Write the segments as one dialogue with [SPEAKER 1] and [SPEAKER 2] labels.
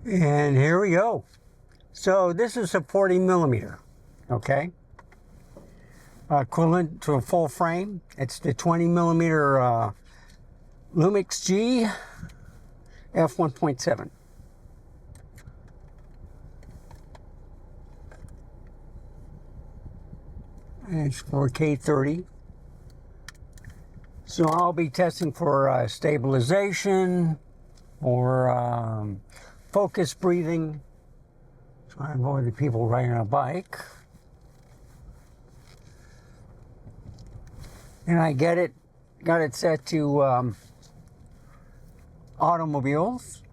[SPEAKER 1] And here we go. So this is a 40 millimeter, okay? Equivalent to a full frame. It's the 20 millimeter Lumix G f1.7. And it's 4K 30. So I'll be testing for stabilization or focus breathing. Try and avoid the people riding on a bike. And I got it set to automobiles.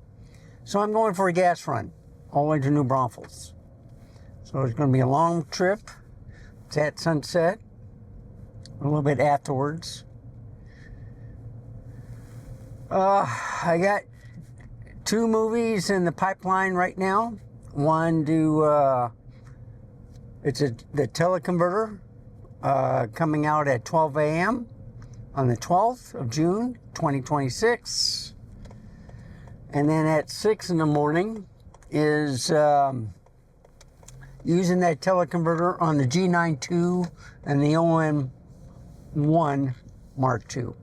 [SPEAKER 1] So I'm going for a gas run all the way to New Braunfels. So it's going to be a long trip. It's at sunset, a little bit afterwards. I got 2 movies in the pipeline right now. One it's the teleconverter coming out at 12 a.m. on the 12th of June, 2026. And then at 6 in the morning is using that teleconverter on the G9II and the OM1 Mark II.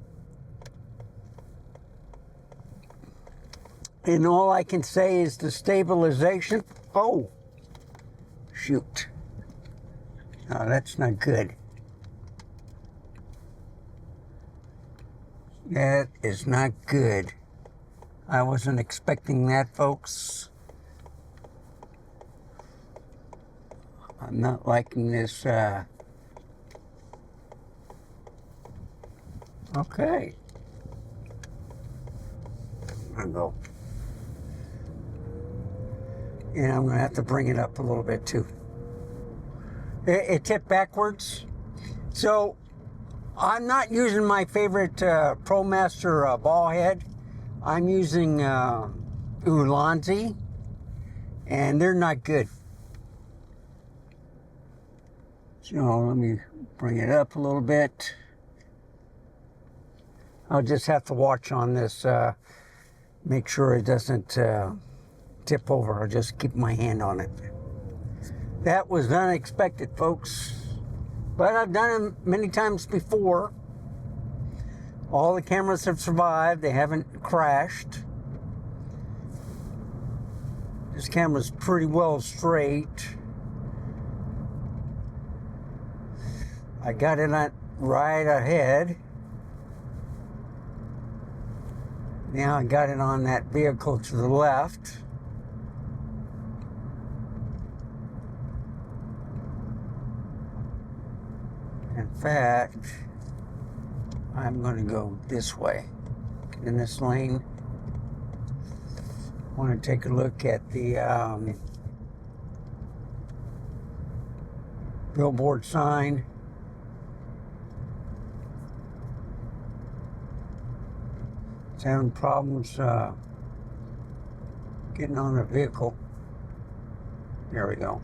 [SPEAKER 1] And all I can say is the stabilization. Oh, shoot. Oh, that's not good. That is not good. I wasn't expecting that, folks. I'm not liking this. Okay. I'll go. And I'm going to have to bring it up a little bit too. It tipped backwards. So I'm not using my favorite ProMaster ball head. I'm using Ulanzi, and they're not good. So let me bring it up a little bit. I'll just have to watch on this, make sure it doesn't tip over. I'll just keep my hand on it. That was unexpected, folks. But I've done it many times before. All the cameras have survived. They haven't crashed. This camera's pretty well straight. I got it on right ahead. Now I got it on that vehicle to the left. In fact, I'm going to go this way, in this lane. I want to take a look at the billboard sign. It's having problems getting on the vehicle. There we go.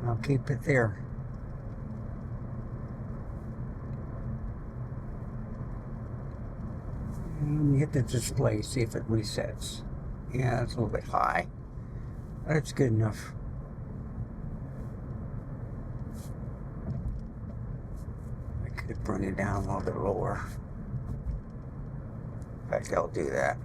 [SPEAKER 1] I'll keep it there. Let me hit the display, see if it resets. Yeah, it's a little bit high. That's good enough. I could bring it down a little bit lower. In fact, I'll do that.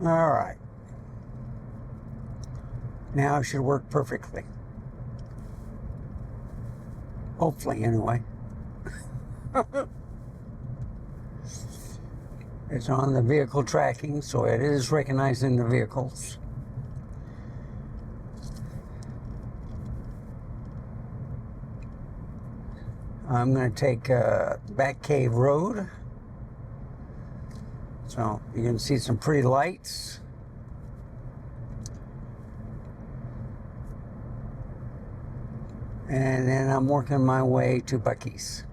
[SPEAKER 1] All right. Now it should work perfectly. Hopefully, anyway. It's on the vehicle tracking, so it is recognizing the vehicles. I'm going to take Back Cave Road. So you can see some pretty lights. And then I'm working my way to Buc-ees.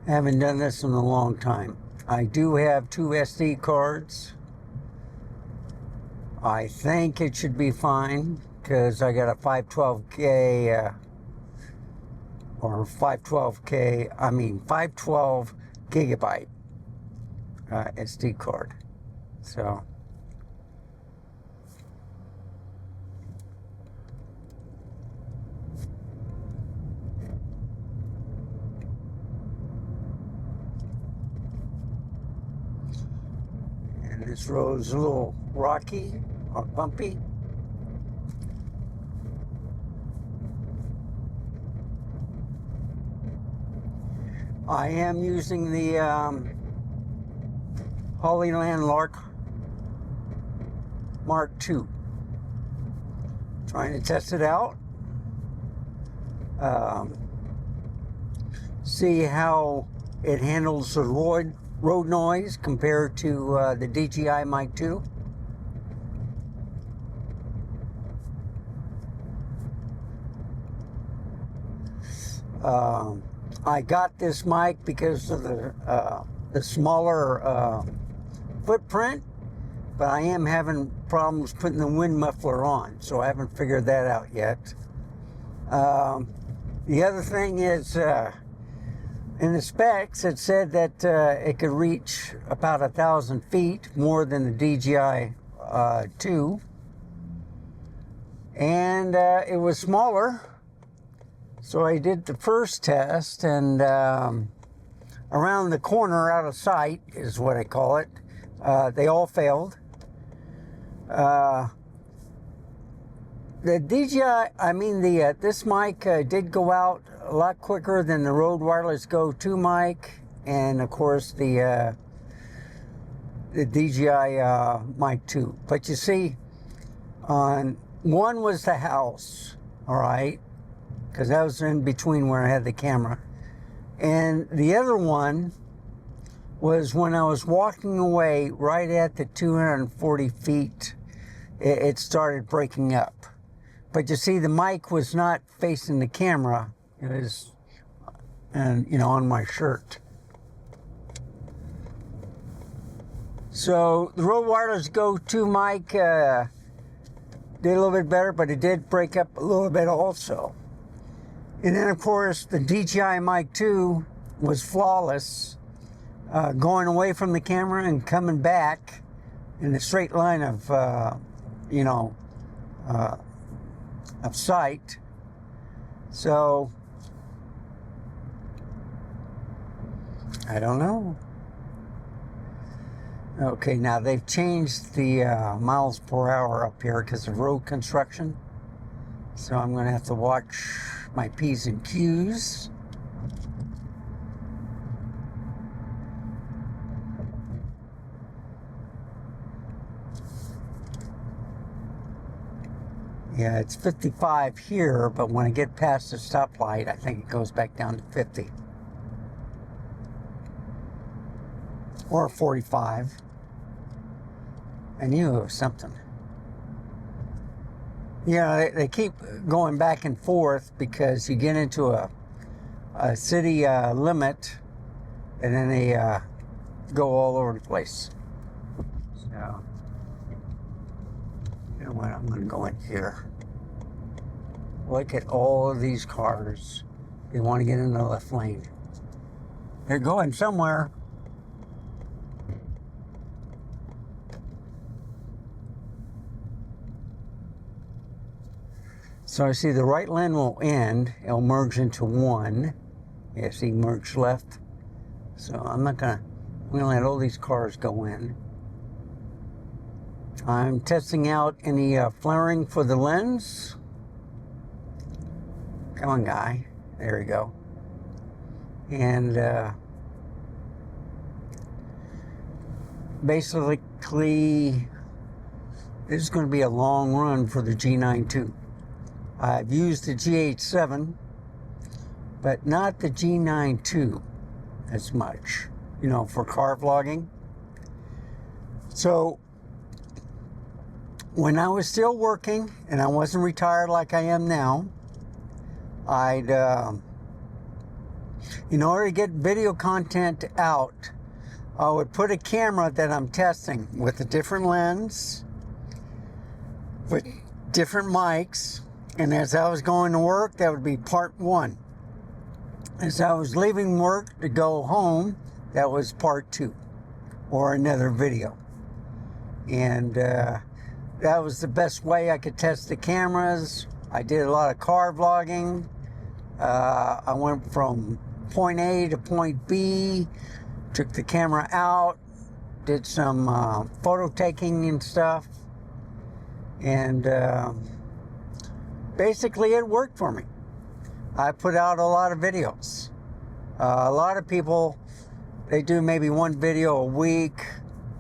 [SPEAKER 1] Haven't done this in a long time. I do have 2 SD cards. I think it should be fine because I got a 512K or 512 gigabyte SD card. So and this road's a little rocky or bumpy. I am using the Hollyland Lark Mark II. Trying to test it out. See how it handles the road noise compared to the DJI Mic 2. I got this mic because of the smaller footprint, but I am having problems putting the wind muffler on, so I haven't figured that out yet. The other thing is, in the specs, it said that it could reach about 1,000 feet, more than the DJI 2, and it was smaller. So I did the first test, and around the corner, out of sight, is what I call it. They all failed. The DJI, this mic did go out a lot quicker than the Rode Wireless Go 2 mic, and of course the DJI Mic 2. But you see, one was the house, all right, because that was in between where I had the camera. And the other one was when I was walking away right at the 240 feet, it started breaking up. But you see, the mic was not facing the camera. It was, on my shirt. So the Rode Wireless Go 2 mic did a little bit better, but it did break up a little bit also. And then, of course, the DJI Mic 2 was flawless, going away from the camera and coming back in a straight line of, of sight. So, I don't know. Okay, now they've changed the miles per hour up here because of road construction. So I'm going to have to watch my P's and Q's. Yeah, it's 55 here, but when I get past the stoplight, I think it goes back down to 50. Or 45. I knew it was something. Yeah, they keep going back and forth because you get into a city limit, and then they go all over the place. So, you know what? I'm going to go in here. Look at all of these cars. They want to get in the left lane. They're going somewhere. So I see the right lane will end. It'll merge into one. Yeah, see, merge left. So I'm gonna let all these cars go in. I'm testing out any flaring for the lens. Come on, guy. There we go. And basically, this is going to be a long run for the G9II. I've used the G8-7, but not the G9II as much, for car vlogging. So, when I was still working, and I wasn't retired like I am now, I'd in order to get video content out, I would put a camera that I'm testing with a different lens, with different mics, and as I was going to work, that would be part one. As I was leaving work to go home, that was part two, or another video. And that was the best way I could test the cameras. I did a lot of car vlogging. I went from point A to point B, took the camera out, did some photo taking and stuff, and basically it worked for me. I put out a lot of videos. A lot of people, they do maybe one video a week.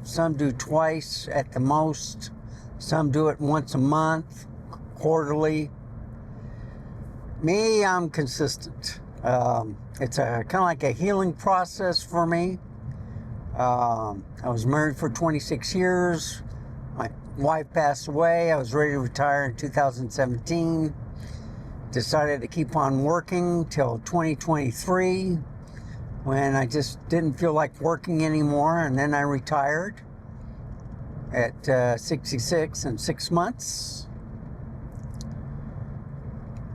[SPEAKER 1] Some do twice at the most. Some do it once a month, quarterly. Me, I'm consistent. It's a kind of like a healing process for me. I was married for 26 years. My wife passed away. I was ready to retire in 2017. Decided to keep on working till 2023 when I just didn't feel like working anymore, and then I retired at 66 and 6 months,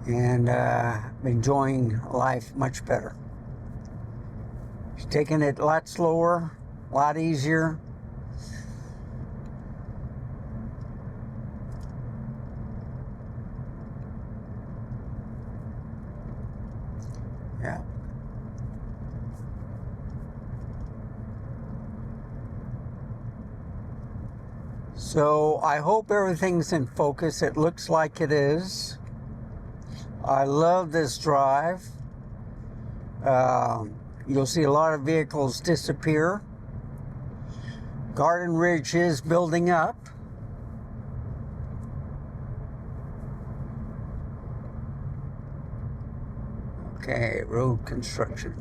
[SPEAKER 1] and enjoying life much better. Taking it a lot slower, a lot easier. Yeah. So I hope everything's in focus. It looks like it is. I love this drive. You'll see a lot of vehicles disappear. Garden Ridge is building up. Okay, road construction.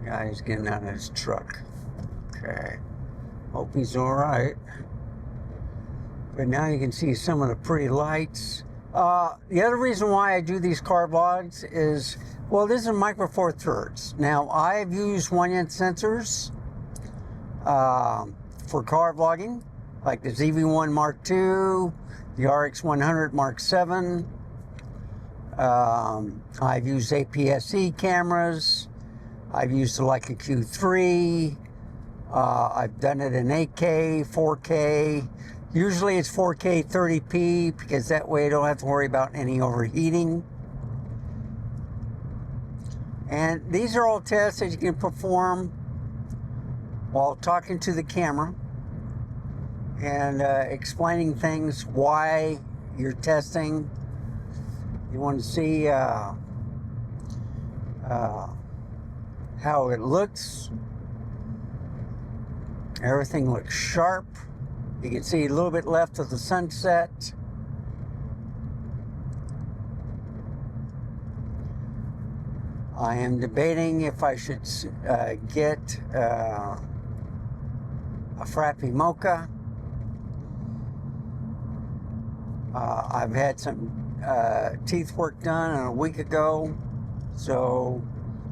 [SPEAKER 1] Guy's getting out of his truck. Okay. Hope he's all right. But now you can see some of the pretty lights. The other reason why I do these car vlogs is, well, this is a Micro Four Thirds. Now, I've used 1-inch sensors for car vlogging, like the ZV-1 Mark II, the RX-100 Mark VII. I've used APS-C cameras. I've used the Leica Q3. I've done it in 8K, 4K. Usually it's 4K 30p because that way I don't have to worry about any overheating. And these are all tests that you can perform while talking to the camera and explaining things, why you're testing. You want to see how it looks. Everything looks sharp. You can see a little bit left of the sunset. I am debating if I should get a Frappy Mocha. I've had some teeth work done a week ago, so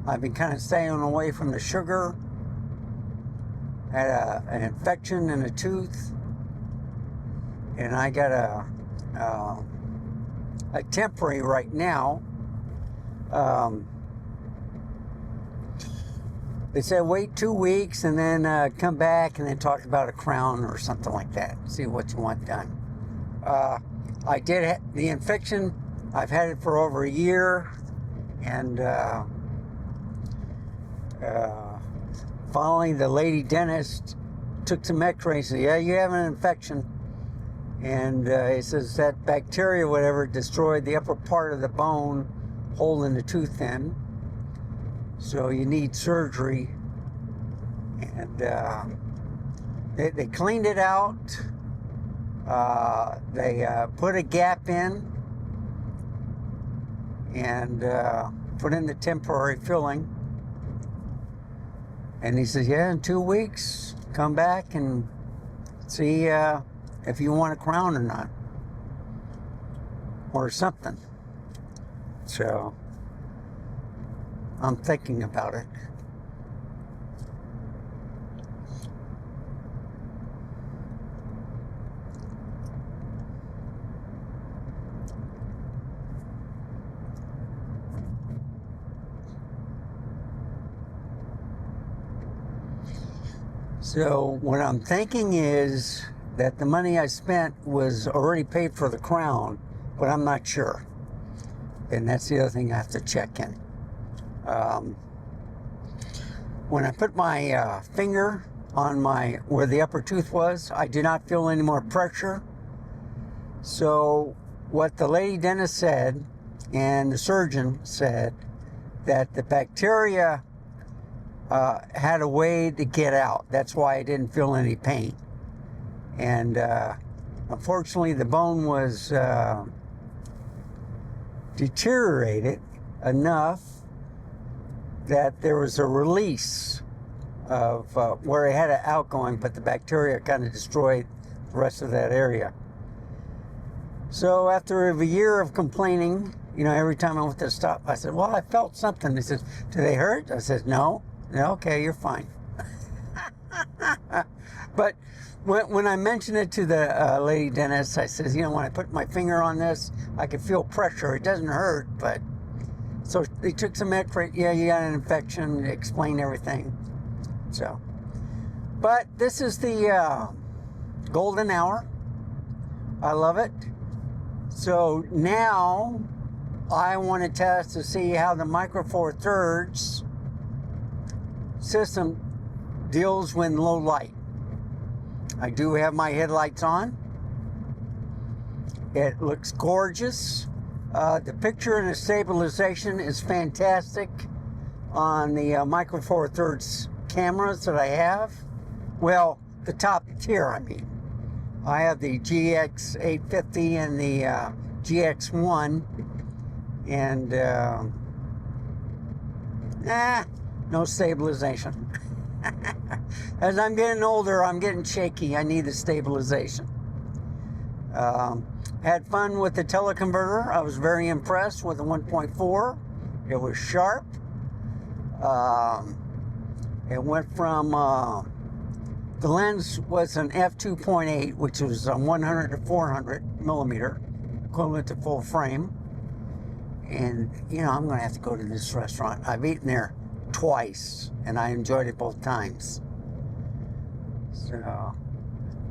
[SPEAKER 1] I've been kind of staying away from the sugar. Had an infection in a tooth, and I got a temporary right now. They said wait 2 weeks and then come back and then talk about a crown or something like that. See what you want done. I did the infection. I've had it for over a year, and finally the lady dentist took some x-rays and said, yeah, you have an infection. And it says that bacteria, whatever, destroyed the upper part of the bone holding the tooth in. So you need surgery. And they cleaned it out. They put a gap in and put in the temporary filling. And he says, yeah, in 2 weeks, come back and see if you want a crown or not. Or something. So, I'm thinking about it. So what I'm thinking is that the money I spent was already paid for the crown, but I'm not sure. And that's the other thing I have to check in. When I put my finger on where the upper tooth was, I did not feel any more pressure. So what the lady dentist said and the surgeon said that the bacteria had a way to get out. That's why I didn't feel any pain. And unfortunately, the bone was deteriorated enough that there was a release of where it had an outgoing, but the bacteria kind of destroyed the rest of that area. So after a year of complaining, you know, every time I went to stop, I said, well, I felt something. They said, do they hurt? I said, no. Okay, you're fine. But when I mentioned it to the lady dentist, I said, you know, when I put my finger on this, I could feel pressure. It doesn't hurt, but... So they took some x-ray. Yeah, you got an infection. Explain everything. So, but this is the golden hour. I love it. So now I want to test to see how the Micro Four Thirds system deals when low light. I do have my headlights on. It looks gorgeous. The picture and the stabilization is fantastic on the Micro Four Thirds cameras that I have. Well, the top tier, I mean. I have the GX850 and the GX1, and no stabilization. As I'm getting older, I'm getting shaky. I need the stabilization. Had fun with the teleconverter. I was very impressed with the 1.4. It was sharp. It went from, the lens was an f2.8, which was 100 to 400 millimeter, equivalent to full frame. And, you know, I'm going to have to go to this restaurant. I've eaten there twice, and I enjoyed it both times. So,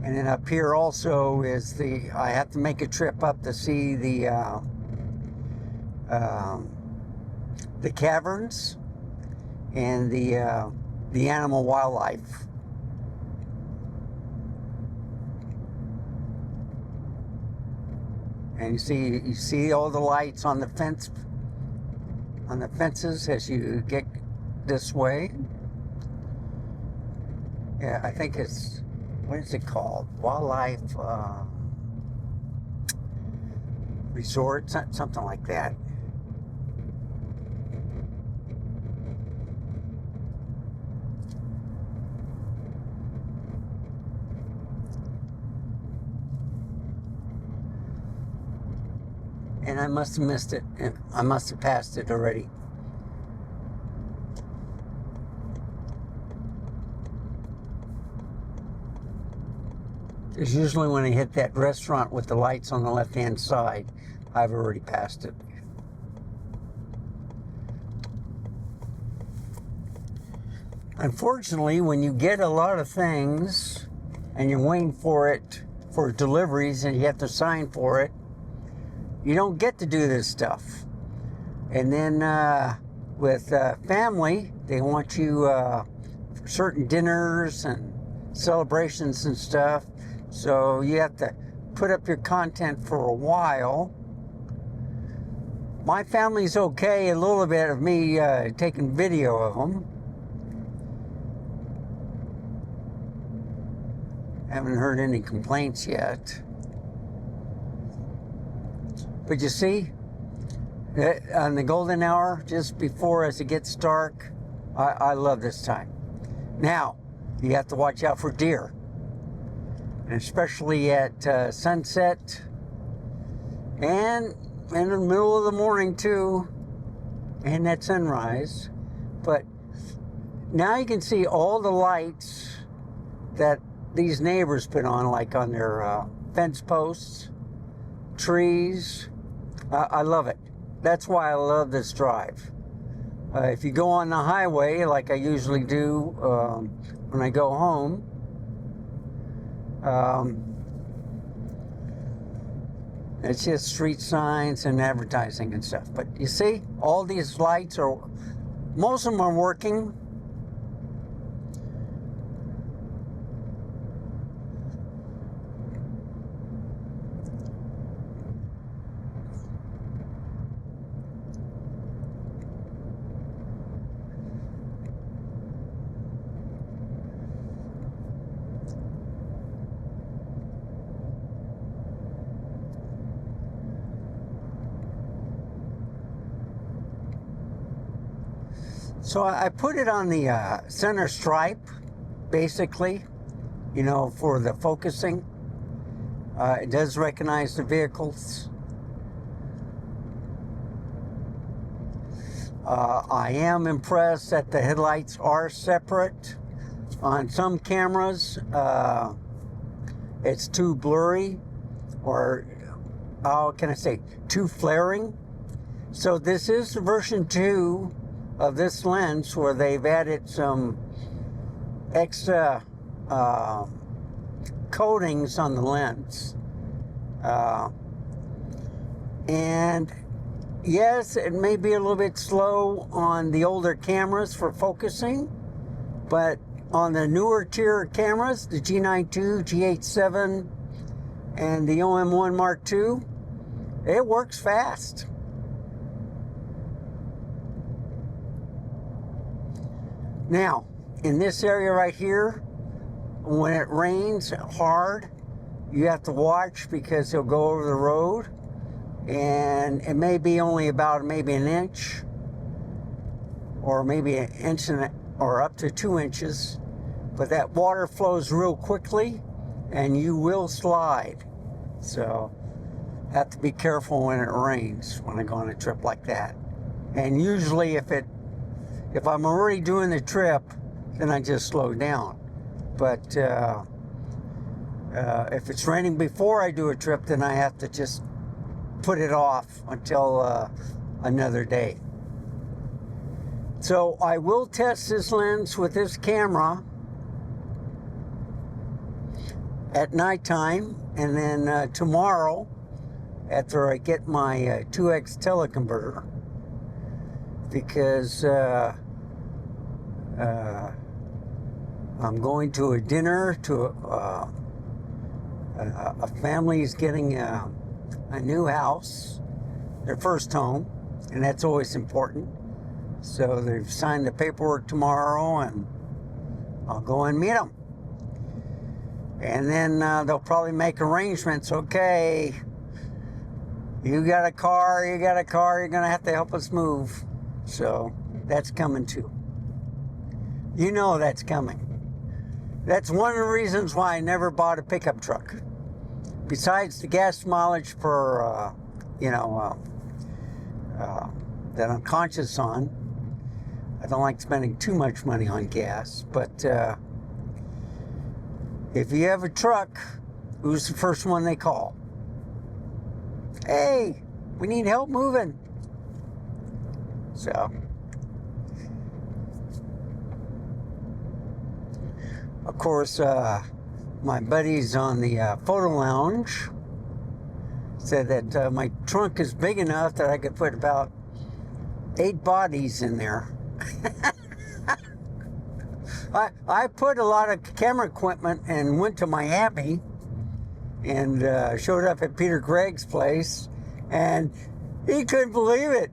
[SPEAKER 1] and then up here also is I have to make a trip up to see the caverns and the animal wildlife. And you see all the lights on the fences as you get this way. Yeah, I think it's, what is it called? Wildlife Resort, something like that. And I must have missed it. I must have passed it already. Because usually when I hit that restaurant with the lights on the left-hand side, I've already passed it. Unfortunately, when you get a lot of things and you're waiting for it for deliveries and you have to sign for it, you don't get to do this stuff. And then with family, they want you for certain dinners and celebrations and stuff. So you have to put up your content for a while. My family's okay, a little bit of me taking video of them. Haven't heard any complaints yet. But you see, on the golden hour, just before as it gets dark, I love this time. Now, you have to watch out for deer, and especially at sunset and in the middle of the morning too, and at sunrise. But now you can see all the lights that these neighbors put on, like on their fence posts, trees. I love it. That's why I love this drive. If you go on the highway, like I usually do when I go home, it's just street signs and advertising and stuff. But you see, all these lights are, most of them are working. So I put it on the center stripe, basically, you know, for the focusing. It does recognize the vehicles. I am impressed that the headlights are separate. On some cameras, it's too blurry, or how can I say, too flaring. So this is version 2 of this lens, where they've added some extra coatings on the lens. And yes, it may be a little bit slow on the older cameras for focusing, but on the newer tier cameras, the G9II, G8-7, and the OM1 Mark II, it works fast. Now, in this area right here, when it rains hard, you have to watch, because he'll go over the road, and it may be only about maybe an inch, or maybe an inch or up to 2 inches, but that water flows real quickly and you will slide. So have to be careful when it rains when I go on a trip like that. And usually if I'm already doing the trip, then I just slow down. But if it's raining before I do a trip, then I have to just put it off until another day. So I will test this lens with this camera at nighttime, and then tomorrow, after I get my 2X teleconverter, because I'm going to a dinner to a family's getting a new house, their first home, and that's always important. So they've signed the paperwork tomorrow, and I'll go and meet them. And then they'll probably make arrangements. Okay, you got a car, you're going to have to help us move. So that's coming too. You know that's coming. That's one of the reasons why I never bought a pickup truck. Besides the gas mileage per, that I'm conscious on. I don't like spending too much money on gas, but if you have a truck, who's the first one they call? Hey, we need help moving. So, of course, my buddies on the photo lounge said that my trunk is big enough that I could put about 8 bodies in there. I put a lot of camera equipment and went to Miami and showed up at Peter Gregg's place, and he couldn't believe it.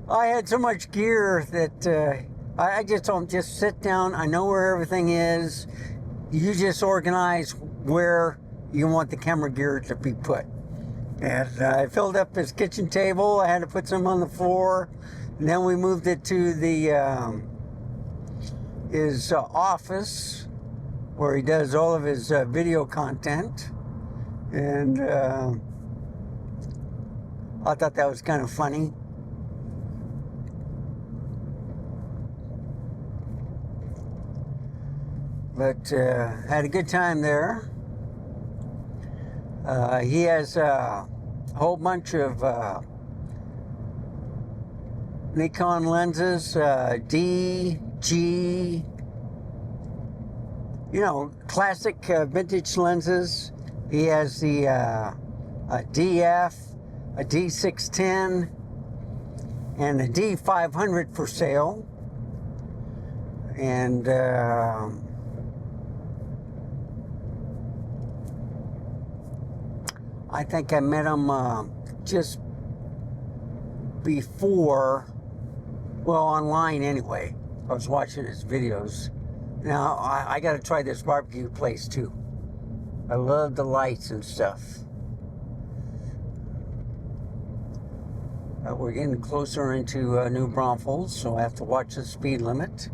[SPEAKER 1] I had so much gear that I just told him, just sit down. I know where everything is. You just organize where you want the camera gear to be put. And I filled up his kitchen table. I had to put some on the floor. And then we moved it to the his office where he does all of his video content. And I thought that was kind of funny. But had a good time there. He has a whole bunch of Nikon lenses, D, G, you know, classic vintage lenses. He has the a DF, a D610, and a D500 for sale. And I think I met him just before, well, online anyway. I was watching his videos. Now, I got to try this barbecue place too. I love the lights and stuff. We're getting closer into New Braunfels, so I have to watch the speed limit.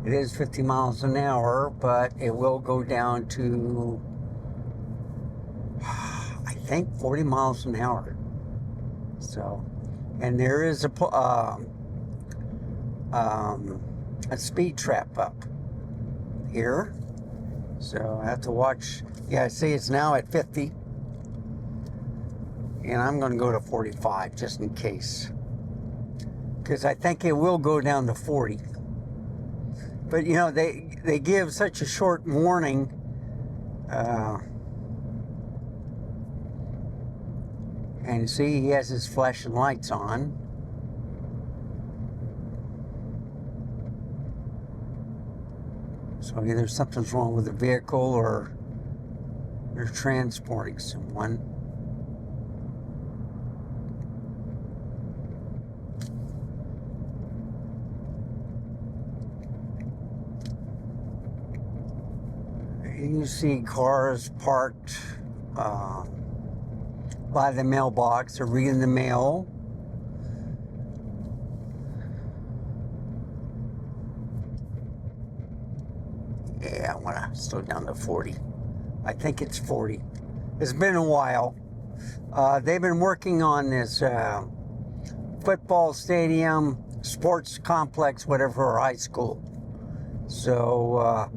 [SPEAKER 1] It is 50 miles an hour, but it will go down to, I think, 40 miles an hour. So, and there is a speed trap up here. So I have to watch. Yeah, I see it's now at 50. And I'm going to go to 45 just in case. Because I think it will go down to 40. But, you know, they give such a short warning. And you see he has his flashing lights on. So either something's wrong with the vehicle or they're transporting someone. You see cars parked by the mailbox or reading the mail. Yeah, I want to slow down to 40. I think it's 40. It's been a while. They've been working on this football stadium, sports complex, whatever, or high school. So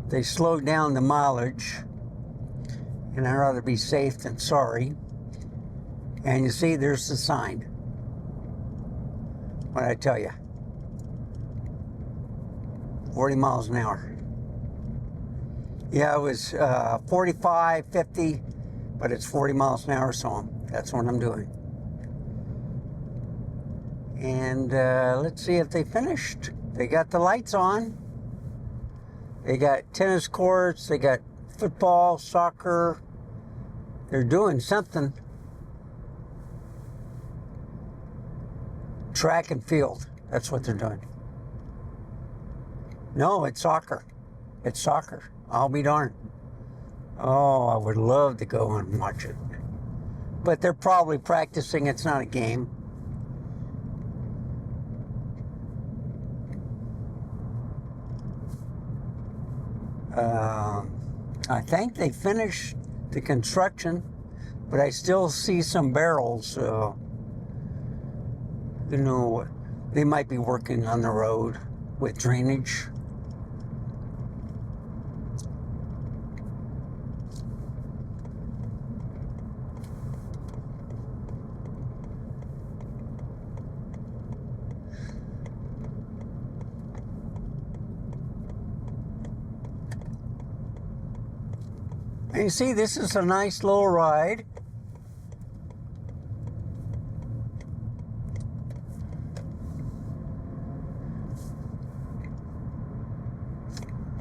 [SPEAKER 1] they slowed down the mileage, and I'd rather be safe than sorry. And you see, there's the sign. What did I tell you? 40 miles an hour. Yeah, it was 45, 50, but it's 40 miles an hour, so that's what I'm doing. And let's see if they finished. They got the lights on. They got tennis courts, they got football, soccer. They're doing something. Track and field, that's what they're doing. No, it's soccer. It's soccer. I'll be darned. Oh, I would love to go and watch it. But they're probably practicing. It's not a game. I think they finished the construction, but I still see some barrels. You know, they might be working on the road with drainage. And you see, this is a nice little ride.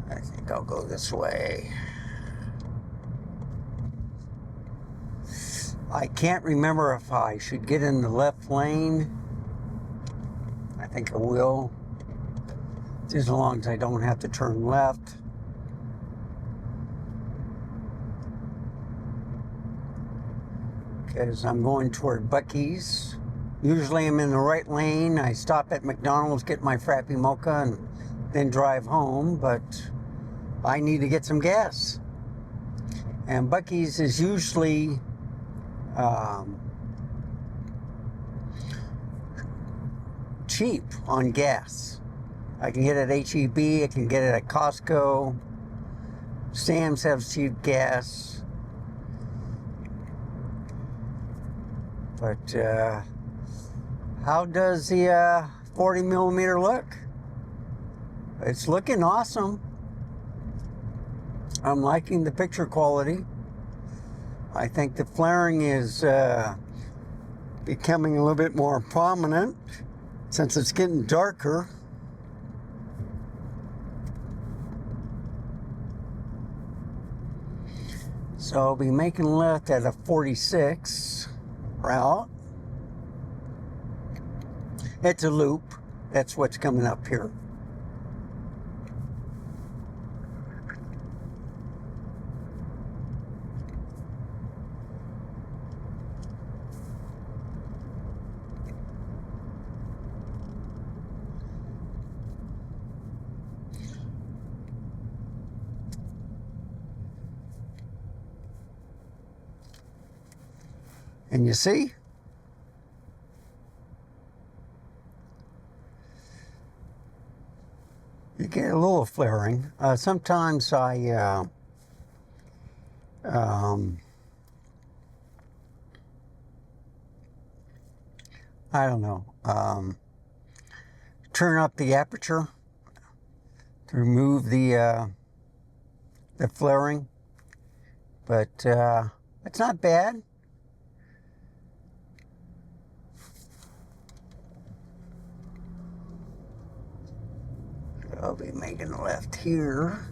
[SPEAKER 1] I think I'll go this way. I can't remember if I should get in the left lane. I think I will. Just as long as I don't have to turn left. Because I'm going toward Buc-ees. Usually I'm in the right lane. I stop at McDonald's, get my Frappy Mocha, and then drive home, but I need to get some gas. And Buc-ees is usually cheap on gas. I can get it at HEB, I can get it at Costco. Sam's has cheap gas. But how does the 40 millimeter look? It's looking awesome. I'm liking the picture quality. I think the flaring is becoming a little bit more prominent since it's getting darker. So I'll be making left at a 46 route. It's a loop. That's what's coming up here. And you see? You get a little flaring. Sometimes I don't know, turn up the aperture to remove the flaring, but it's not bad. I'll be making a left here.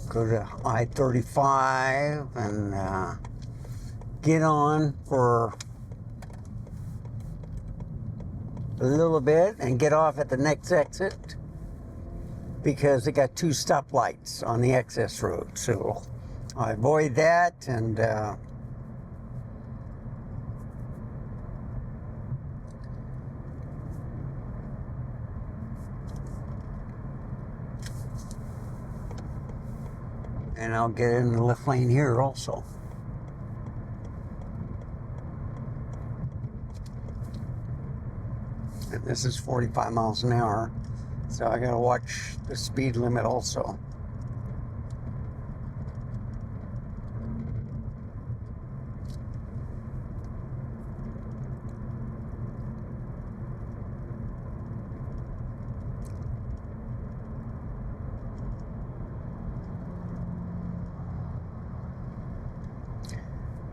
[SPEAKER 1] Go to I-35 and get on for a little bit and get off at the next exit because they got 2 stoplights on the access road. So I avoid that and I'll get in the left lane here also. And this is 45 miles an hour, so I gotta watch the speed limit also.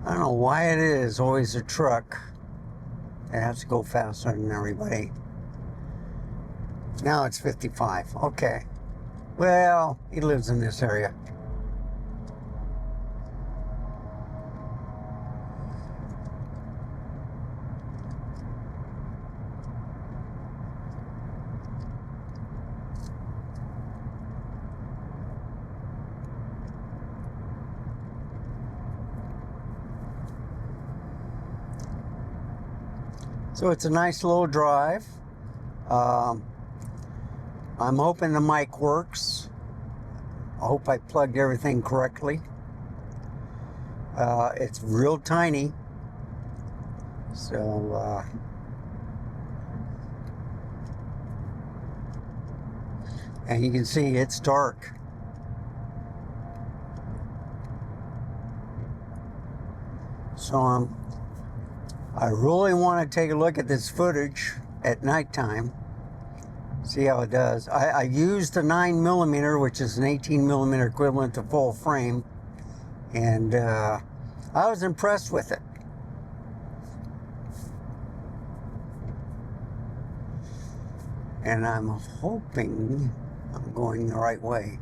[SPEAKER 1] I don't know why it is always a truck that has to go faster than everybody. Now it's 55. Okay. Well, he lives in this area. So it's a nice little drive. I'm hoping the mic works. I hope I plugged everything correctly. It's real tiny. So and you can see it's dark. So I really want to take a look at this footage at nighttime, see how it does. I used the 9mm, which is an 18mm equivalent to full frame, and I was impressed with it. And I'm hoping I'm going the right way.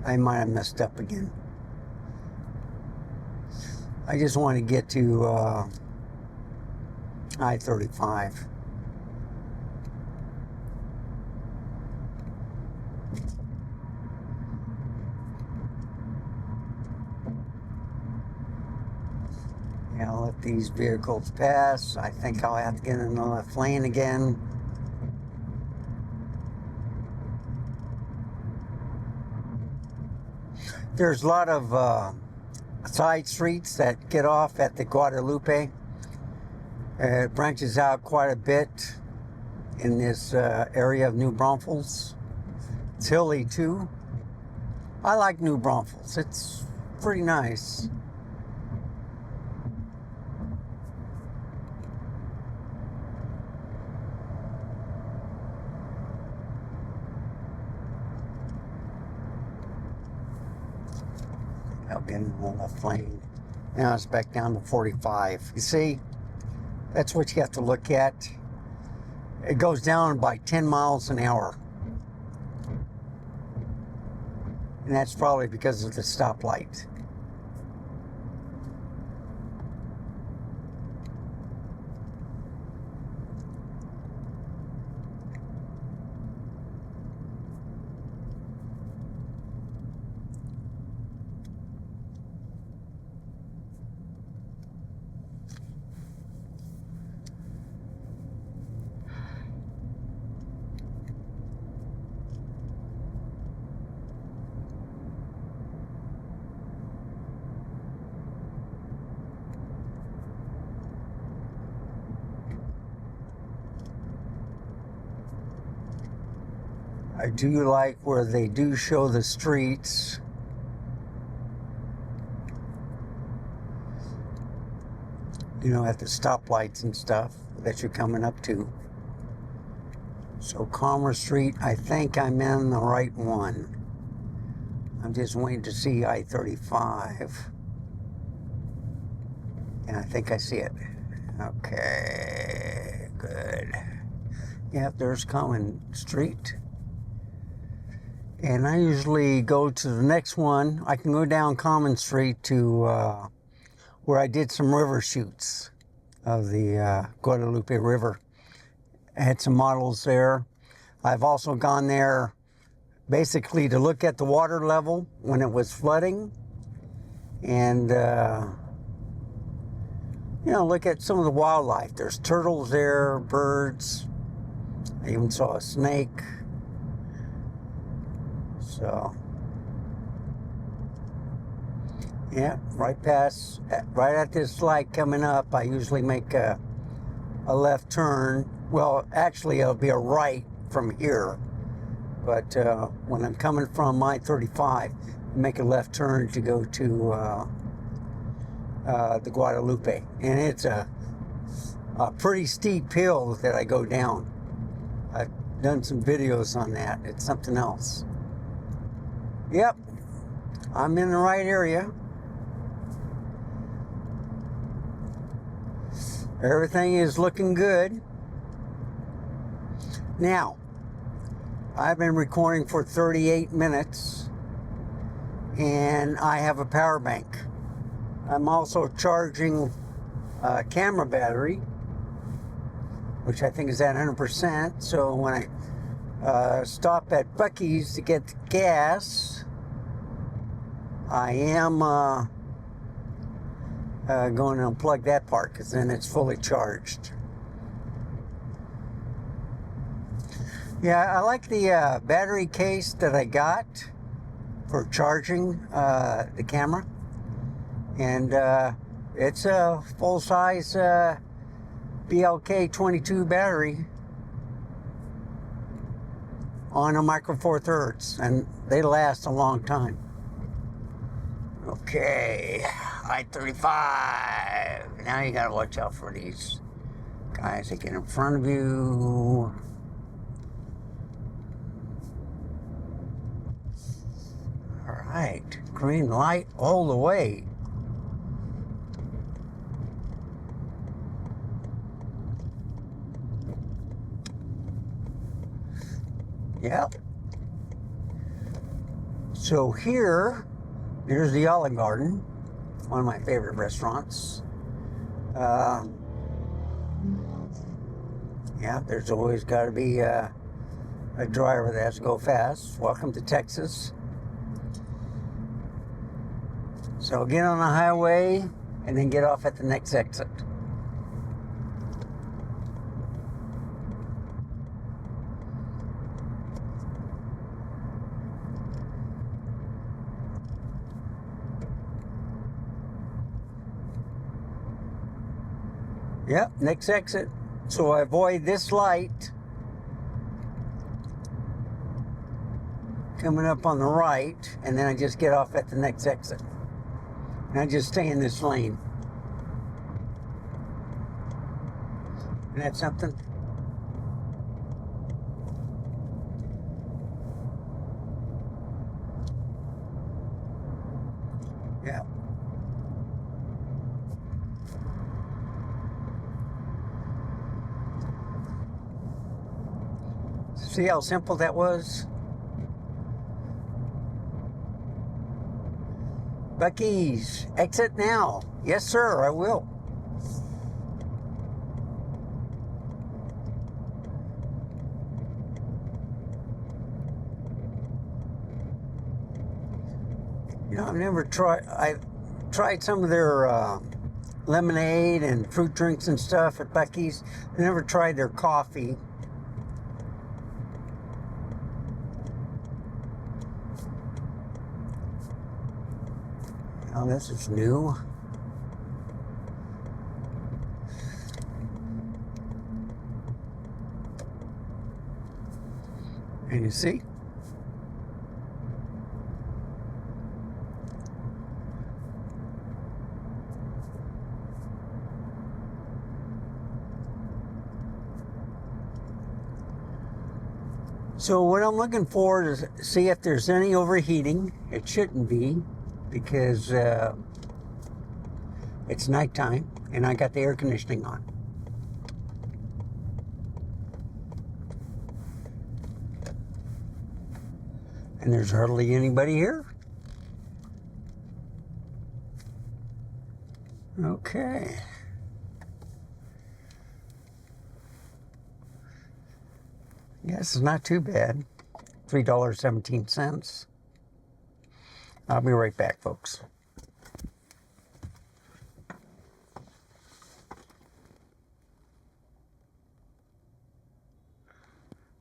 [SPEAKER 1] I might have messed up again. I just want to get to I-35. I'll let these vehicles pass. I think I'll have to get in the left lane again. There's a lot of side streets that get off at the Guadalupe. It branches out quite a bit in this area of New Braunfels. It's hilly too. I like New Braunfels. It's pretty nice. I'll get in the left lane. Now it's back down to 45. You see, that's what you have to look at. It goes down by 10 miles an hour. And that's probably because of the stoplight. I do like where they do show the streets. You know, at the stoplights and stuff that you're coming up to. So Commerce Street, I think I'm in the right one. I'm just waiting to see I-35. And I think I see it. Okay, good. Yep, there's Common Street. And I usually go to the next one. I can go down Common Street to where I did some river shoots of the Guadalupe River. I had some models there. I've also gone there basically to look at the water level when it was flooding. And, you know, look at some of the wildlife. There's turtles there, birds. I even saw a snake. So, yeah, right at this light coming up, I usually make a left turn. Well, actually, it'll be a right from here. But when I'm coming from I-35, I make a left turn to go to the Guadalupe. And it's a pretty steep hill that I go down. I've done some videos on that. It's something else. Yep, I'm in the right area. Everything is looking good. Now, I've been recording for 38 minutes and I have a power bank. I'm also charging a camera battery, which I think is at 100%. So when I stop at Buc-ees to get gas, I am going to unplug that part because then it's fully charged. Yeah, I like the battery case that I got for charging the camera. And it's a full-size BLK 22 battery on a micro four thirds, and they last a long time. Okay, I-35. Now you gotta watch out for these guys that get in front of you. All right, green light all the way. Yep. So here's the Olive Garden, one of my favorite restaurants. Yeah, there's always got to be a driver that has to go fast. Welcome to Texas. So get on the highway and then get off at the next exit. Yep, next exit. So I avoid this light coming up on the right, and then I just get off at the next exit. And I just stay in this lane. Isn't that something? Yeah. See how simple that was? Buc-ees, exit now. Yes, sir, I will. You know, I've tried some of their lemonade and fruit drinks and stuff at Buc-ees. I never tried their coffee. Oh, this is new. And you see? So what I'm looking for is see if there's any overheating. It shouldn't be, because it's nighttime and I got the air conditioning on. And there's hardly anybody here. Okay. Yes, it's not too bad. $3.17. I'll be right back, folks.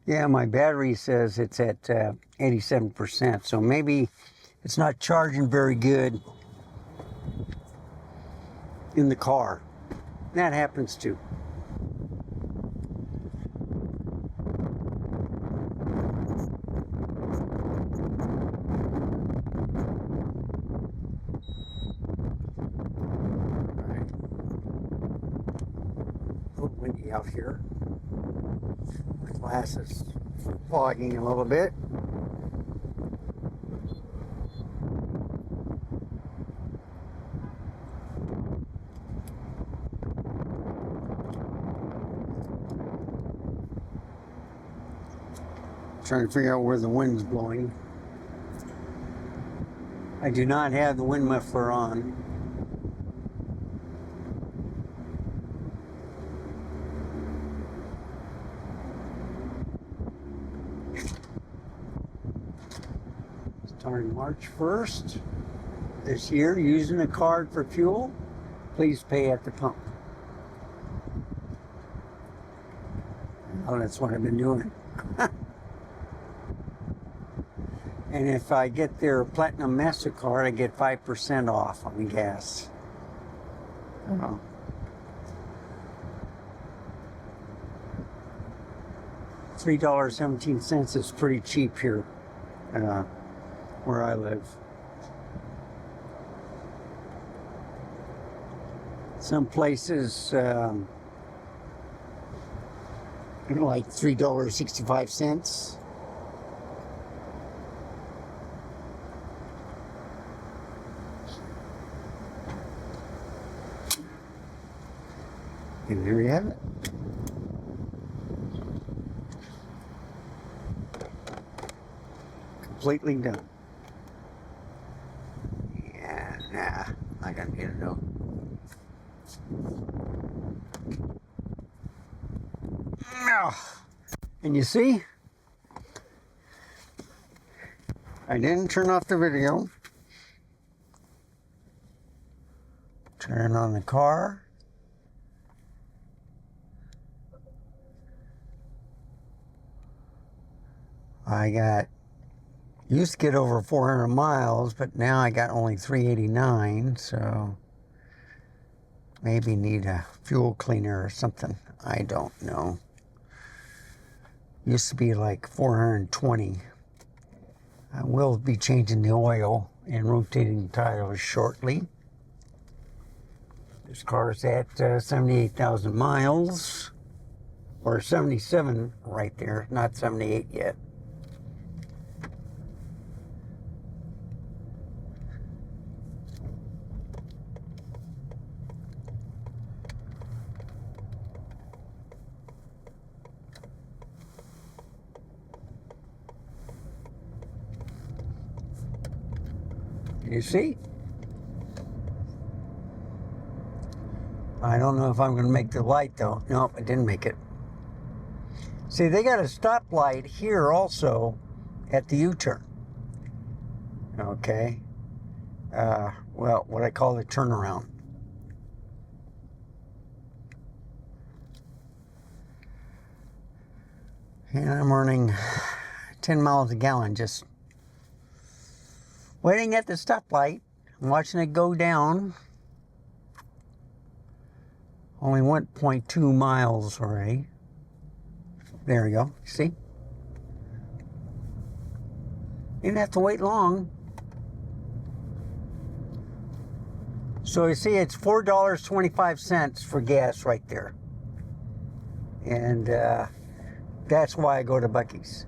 [SPEAKER 1] Yeah, my battery says it's at 87%, so maybe it's not charging very good in the car. That happens too. Windy out here. My glass is fogging a little bit. Trying to figure out where the wind's blowing. I do not have the wind muffler on. Starting March 1st this year, using a card for fuel, please pay at the pump. Oh, that's what I've been doing. And if I get their Platinum MasterCard, I get 5% off on the gas. Oh. $3.17 is pretty cheap here. Where I live. Some places, like $3.65. And there you have it. Completely done. Nah, not gonna get it though. And you see, I didn't turn off the video. Turn on the car. Used to get over 400 miles, but now I got only 389, so maybe need a fuel cleaner or something. I don't know. Used to be like 420. I will be changing the oil and rotating the tires shortly. This car's at 78,000 miles, or 77 right there, not 78 yet. You see? I don't know if I'm going to make the light though. Nope, I didn't make it. See, they got a stoplight here also at the U-turn. Okay. Well, what I call the turnaround. And I'm running 10 miles a gallon just waiting at the stoplight, watching it go down. Only 1.2 miles already. There we go. See? Didn't have to wait long. So you see, it's $4.25 for gas right there. And that's why I go to Buc-ees.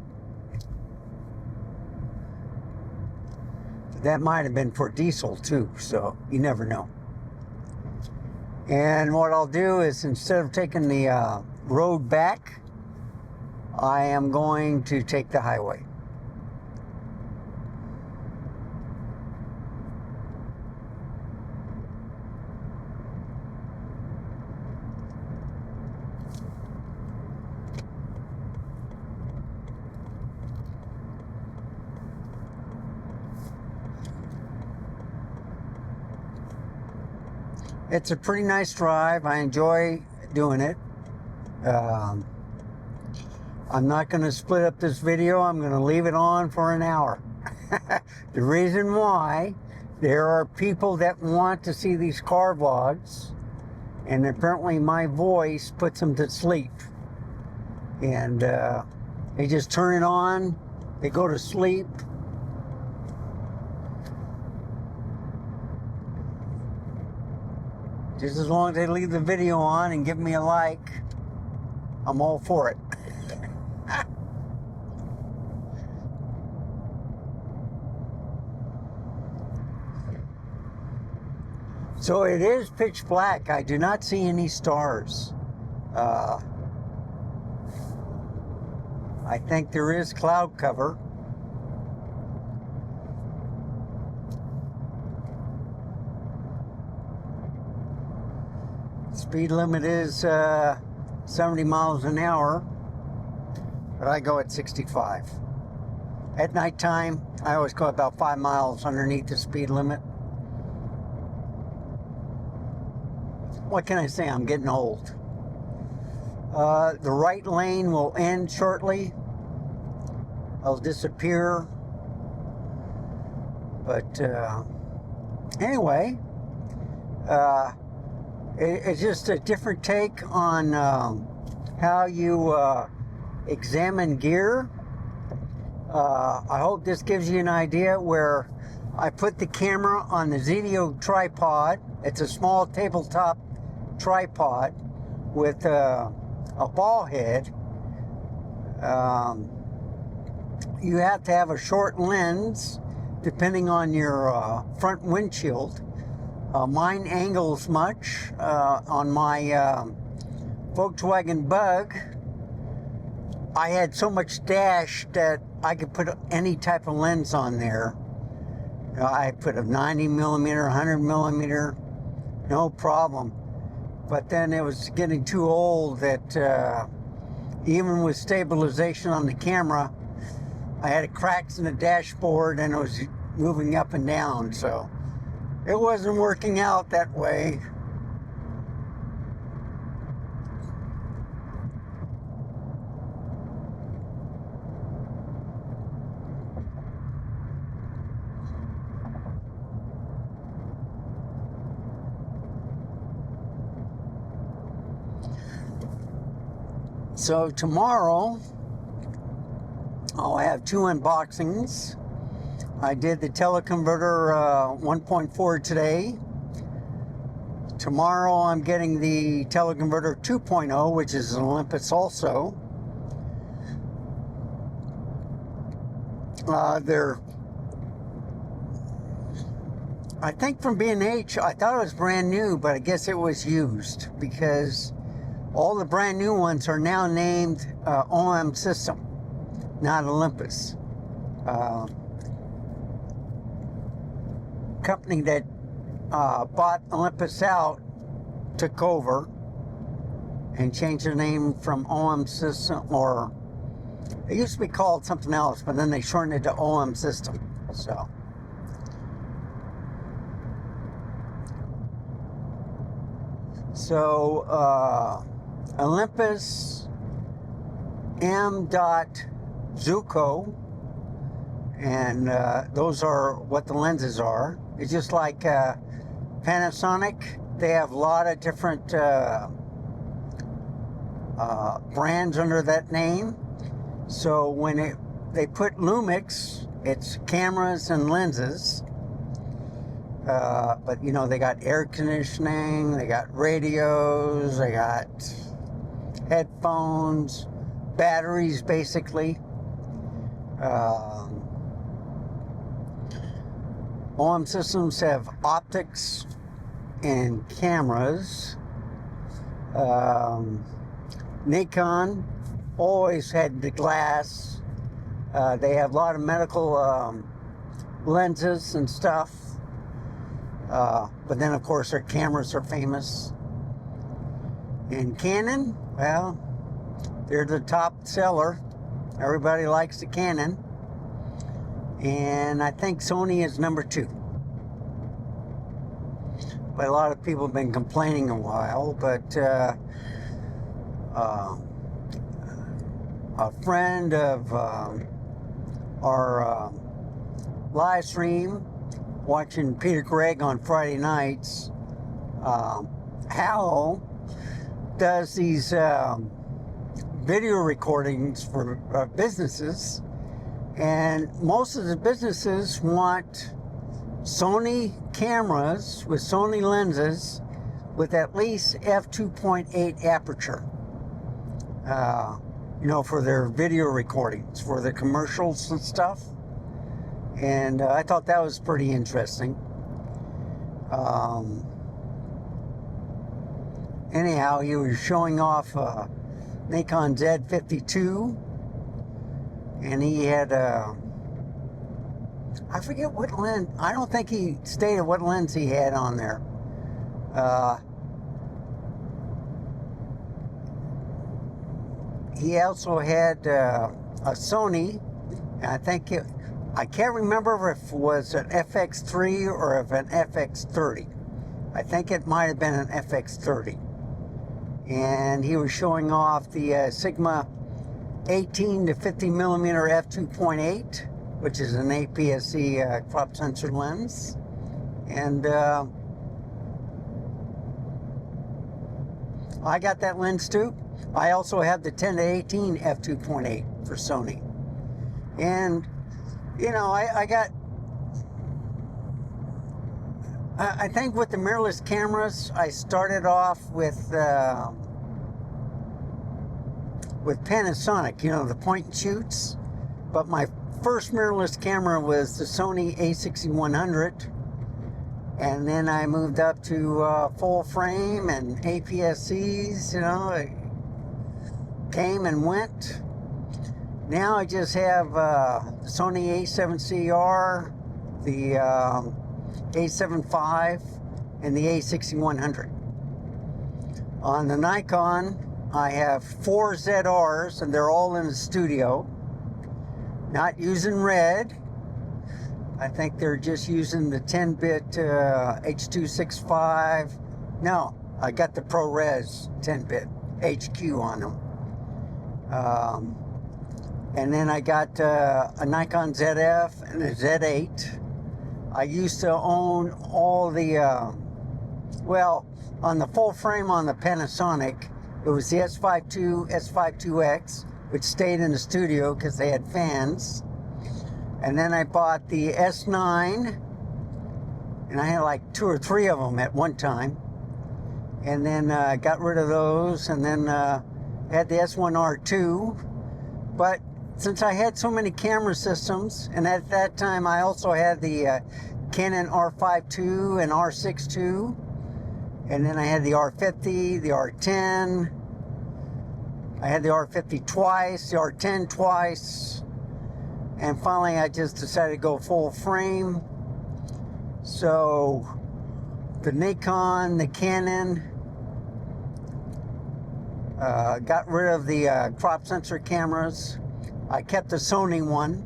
[SPEAKER 1] That might have been for diesel too, so you never know. And what I'll do is, instead of taking the road back, I am going to take the highway. It's a pretty nice drive. I enjoy doing it. I'm not going to split up this video. I'm going to leave it on for an hour. The reason why, there are people that want to see these car vlogs, and apparently my voice puts them to sleep. And they just turn it on, they go to sleep. Just as long as they leave the video on and give me a like, I'm all for it. So it is pitch black. I do not see any stars. I think there is cloud cover. Speed limit is 70 miles an hour, but I go at 65. At nighttime, I always go about 5 miles underneath the speed limit. What can I say? I'm getting old. The right lane will end shortly. I'll disappear. But anyway, it's just a different take on how you examine gear. I hope this gives you an idea where I put the camera on the Z9II tripod. It's a small tabletop tripod with a ball head. You have to have a short lens depending on your front windshield. Mine angles much. On my Volkswagen Bug, I had so much dash that I could put any type of lens on there. I put a 90 millimeter, 100 millimeter, no problem. But then it was getting too old that even with stabilization on the camera, I had cracks in the dashboard and it was moving up and down. So it wasn't working out that way. So tomorrow, I'll have 2 unboxings. I did the teleconverter 1.4 today. Tomorrow I'm getting the teleconverter 2.0, which is an Olympus also. I think from B&H, I thought it was brand new, but I guess it was used because all the brand new ones are now named OM System, not Olympus. Company that bought Olympus out took over and changed their name from OM System, or it used to be called something else, but then they shortened it to OM System. So Olympus M.Zuko, and those are what the lenses are. It's just like Panasonic. They have a lot of different brands under that name. So when they put Lumix, it's cameras and lenses. But you know, they got air conditioning, they got radios, they got headphones, batteries, basically. OM systems have optics and cameras. Nikon always had the glass. They have a lot of medical lenses and stuff. But then, of course, their cameras are famous. And Canon, well, they're the top seller. Everybody likes the Canon. And I think Sony is number 2. But a lot of people have been complaining a while. But a friend of our live stream, watching Peter Gregg on Friday nights, Hal does these video recordings for businesses, and most of the businesses want Sony cameras with Sony lenses with at least f2.8 aperture, you know, for their video recordings, for the commercials and stuff. And I thought that was pretty interesting. Anyhow, he was showing off Nikon Z52, and he had I forget what lens. I don't think he stated what lens he had on there. He also had a Sony, and I can't remember if it was an FX3 or if an FX30. I think it might have been an FX30. And he was showing off the Sigma 18 to 50 millimeter f2.8, which is an APS-C crop sensor lens. And I got that lens too. I also have the 10 to 18 f2.8 for Sony. And you know, I think with the mirrorless cameras, I started off with Panasonic, you know, the point and shoots. But my first mirrorless camera was the Sony a6100, and then I moved up to full frame and APS-Cs. You know, it came and went. Now I just have the Sony a7CR, the a7 V, and the a6100. On the Nikon, I have 4 ZRs, and they're all in the studio. Not using red, I think they're just using the 10-bit H.265. No, I got the ProRes 10-bit HQ on them. And then I got a Nikon ZF and a Z8. I used to own all the, well, on the full frame on the Panasonic, it was the S52, S52X, which stayed in the studio because they had fans. And then I bought the S9, and I had like 2 or 3 of them at one time. And then got rid of those, and then had the S1R2. But since I had so many camera systems, and at that time I also had the Canon R5 II and R6 II, and then I had the R50, the R10. I had the R50 twice, the R10 twice, and finally I just decided to go full frame. So the Nikon, the Canon, got rid of the crop sensor cameras. I kept the Sony one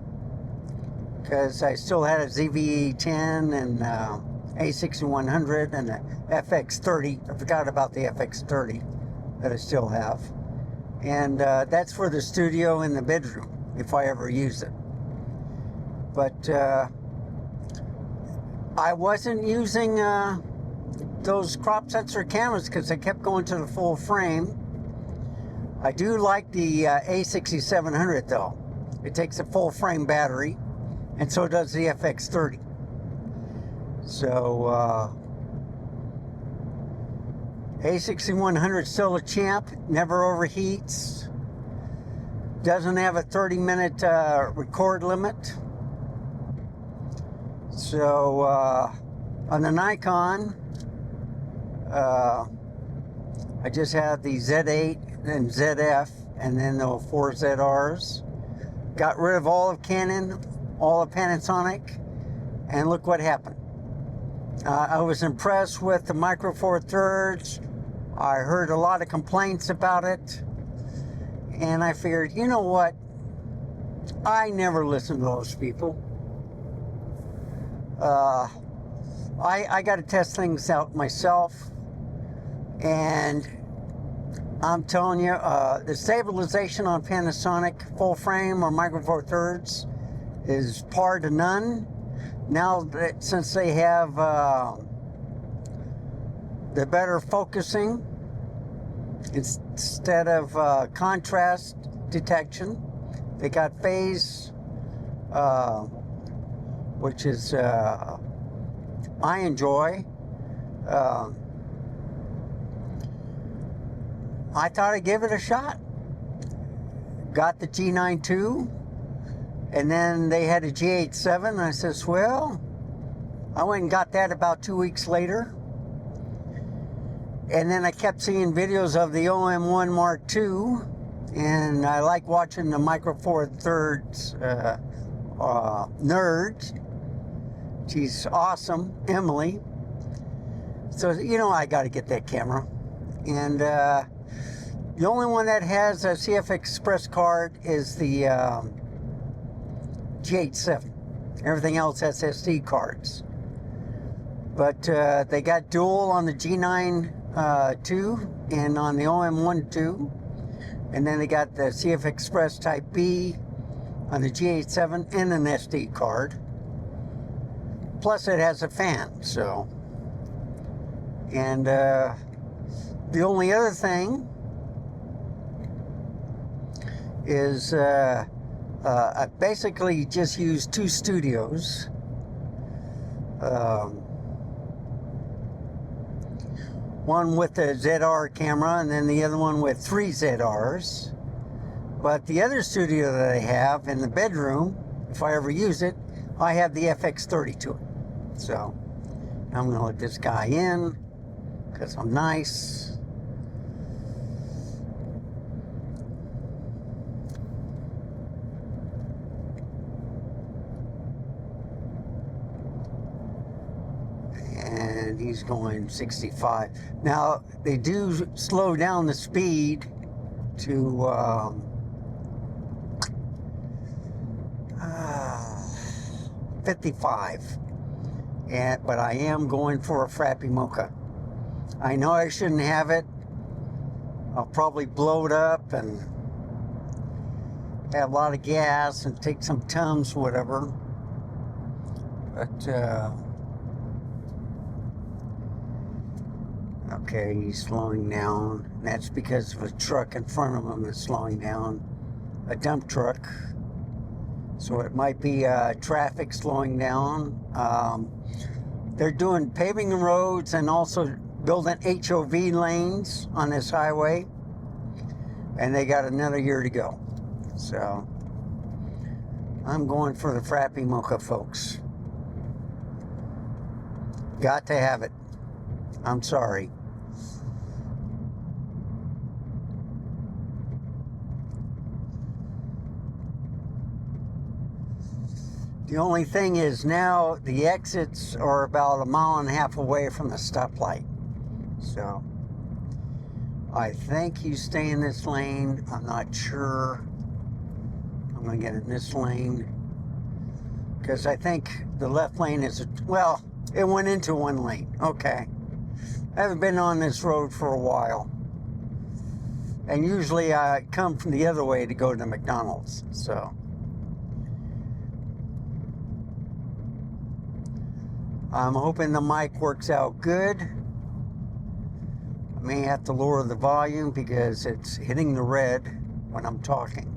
[SPEAKER 1] because I still had a ZV-10 and A6100 and the FX30. I forgot about the FX30 that I still have. And that's for the studio and the bedroom, if I ever use it. But I wasn't using those crop sensor cameras because I kept going to the full frame. I do like the A6700 though. It takes a full frame battery, and so does the FX30. So A6100 is still a champ, never overheats, doesn't have a 30-minute record limit. So on the Nikon, I just have the Z8 and ZF, and then the 4 ZRs. Got rid of all of Canon, all of Panasonic, and look what happened. I was impressed with the Micro Four Thirds. I heard a lot of complaints about it, and I figured, you know what? I never listen to those people. I got to test things out myself, and I'm telling you, the stabilization on Panasonic full frame or Micro Four Thirds is par to none. Now that since they have the better focusing instead of contrast detection, they got phase, which is I enjoy. I thought I'd give it a shot. Got the G9II, and then they had a G8-7, and I says, well, I went and got that about 2 weeks later. And then I kept seeing videos of the OM1 Mark II, and I like watching the Micro Four Thirds nerd. She's awesome, Emily. So, you know, I got to get that camera. And the only one that has a CF Express card is the G8-7. Everything else has SD cards. But they got dual on the G9II and on the OM1 II. And then they got the CF Express Type B on the G8-7 and an SD card. Plus it has a fan, so. And the only other thing is I basically just use 2 studios. One with the ZR camera and then the other one with 3 ZRs. But the other studio that I have in the bedroom, if I ever use it, I have the FX30 to it. So I'm going to let this guy in because I'm nice. And he's going 65. Now, they do slow down the speed to 55. But I am going for a Frappy Mocha. I know I shouldn't have it. I'll probably blow it up and have a lot of gas and take some Tums, whatever. But, okay, he's slowing down. And that's because of a truck in front of him is slowing down. A dump truck. So it might be traffic slowing down. They're doing paving the roads and also building HOV lanes on this highway. And they got another year to go. So I'm going for the Frappy Mocha, folks. Got to have it. I'm sorry. The only thing is now the exits are about 1.5 miles away from the stoplight. So I think you stay in this lane. I'm not sure. I'm going to get in this lane because I think the left lane is, well, it went into one lane. Okay. I haven't been on this road for a while. And usually I come from the other way to go to McDonald's. So I'm hoping the mic works out good. I may have to lower the volume because it's hitting the red when I'm talking.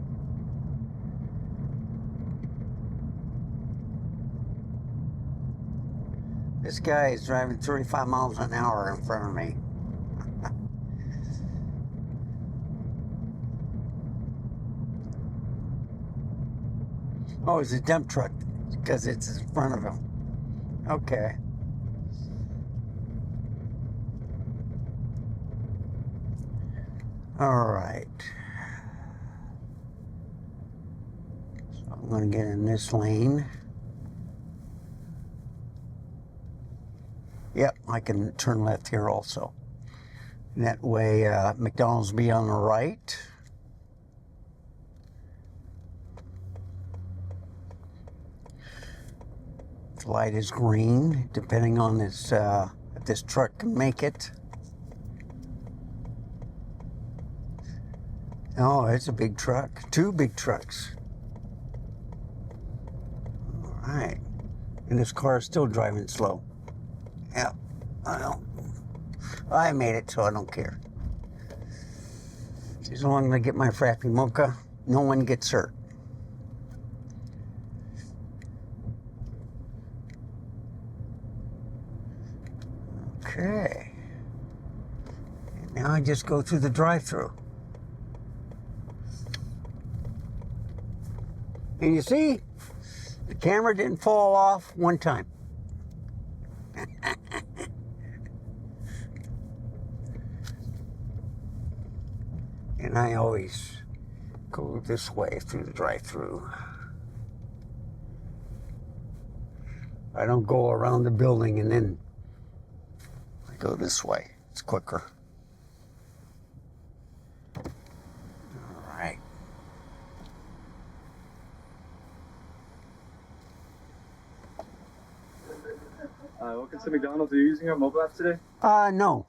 [SPEAKER 1] This guy is driving 35 miles an hour in front of me. Oh, it's a dump truck because it's in front of him. Okay. All right. So I'm going to get in this lane. Yep, I can turn left here also. And that way, McDonald's will be on the right. The light is green, depending on this, if this truck can make it. Oh, it's a big truck. 2 big trucks. All right. And this car is still driving slow. Yeah, well, I made it, so I don't care. As long as I get my Frappy Mocha, no one gets hurt. Okay. And now I just go through the drive-thru. And you see, the camera didn't fall off one time. And I always go this way through the drive-thru. I don't go around the building and then I go this way. It's quicker. All right.
[SPEAKER 2] Welcome to McDonald's. Are you using our mobile app today?
[SPEAKER 1] No.